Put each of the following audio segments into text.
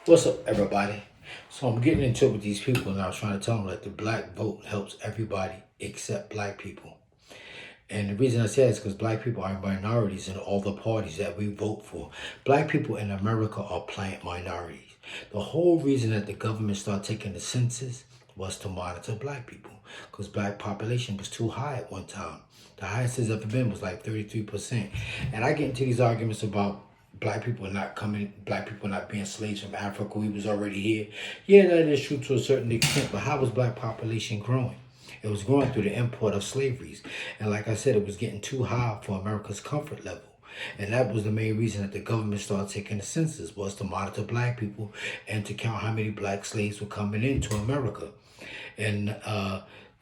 What's up, everybody? So I'm getting into it with these people, and I was trying to tell them that the black vote helps everybody except black people. And the reason I say that is because black people are minorities in all the parties that we vote for. Black people in America are plant minorities. The whole reason that the government started taking the census was to monitor black people, because black population was too high at one time. The highest it's ever been was like 33%. And I get into these arguments about black people not being slaves from Africa. We was already here. Yeah, that is true to a certain extent, but how was black population growing? It was growing through the import of slaveries. And like I said, it was getting too high for America's comfort level. And that was the main reason that the government started taking the census, was to monitor black people and to count how many black slaves were coming into America. And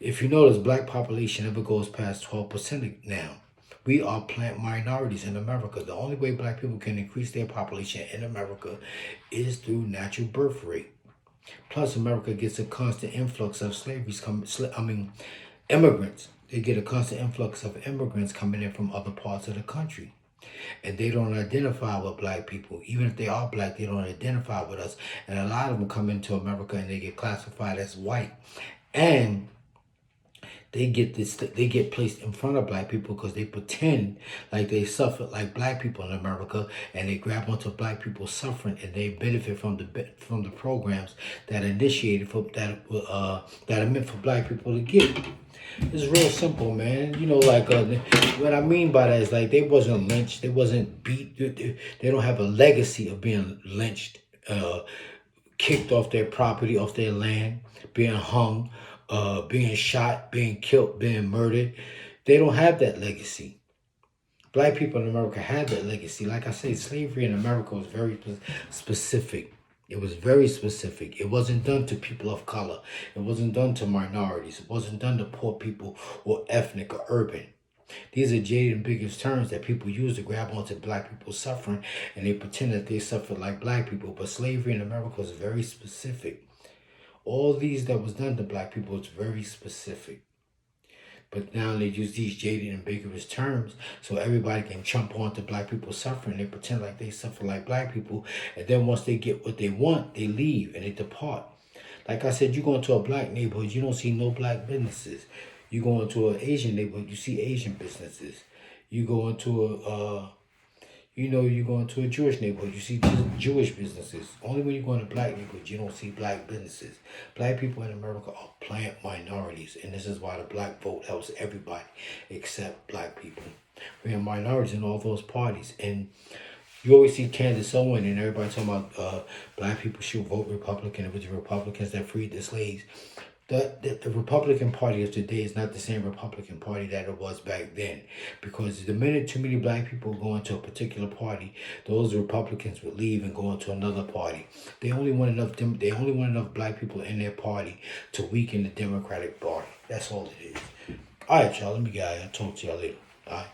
if you notice, black population never goes past 12% now. We are plant minorities in America. The only way black people can increase their population in America is through natural birth rate. Plus, America gets a constant influx of immigrants. They get a constant influx of immigrants coming in from other parts of the country. And they don't identify with black people. Even if they are black, they don't identify with us. And a lot of them come into America and they get classified as white. And they get placed in front of black people because they pretend like they suffered like black people in America, and they grab onto black people's suffering, and they benefit from the programs that initiated for that are meant for black people to get. It's real simple, man. What I mean by that is, like, they wasn't lynched, they wasn't beat, they don't have a legacy of being lynched, kicked off their property, off their land, being hung, being shot, being killed, being murdered. They don't have that legacy. Black people in America had that legacy. Like I say, slavery in America was very specific. It was very specific. It wasn't done to people of color. It wasn't done to minorities. It wasn't done to poor people or ethnic or urban. These are jaded and biggest terms that people use to grab onto black people's suffering, and they pretend that they suffered like black people. But slavery in America was very specific. All these that was done to black people is very specific. But now they use these jaded and ambiguous terms so everybody can jump onto black people's suffering. They pretend like they suffer like black people. And then once they get what they want, they leave and they depart. Like I said, you go into a black neighborhood, you don't see no black businesses. You go into an Asian neighborhood, you see Asian businesses. You go into you go into a Jewish neighborhood, you see Jewish businesses. Only when you go into black neighborhoods, you don't see black businesses. Black people in America are plant minorities, and this is why the black vote helps everybody except black people. We're minorities in all those parties, and you always see Candace Owen and everybody talking about black people should vote Republican. It was the Republicans that freed the slaves. The Republican Party of today is not the same Republican Party that it was back then, because the minute too many black people go into a particular party, those Republicans would leave and go into another party. They only want enough black people in their party to weaken the Democratic Party. That's all it is. All right, y'all. Let me get out. I'll talk to y'all later. All right.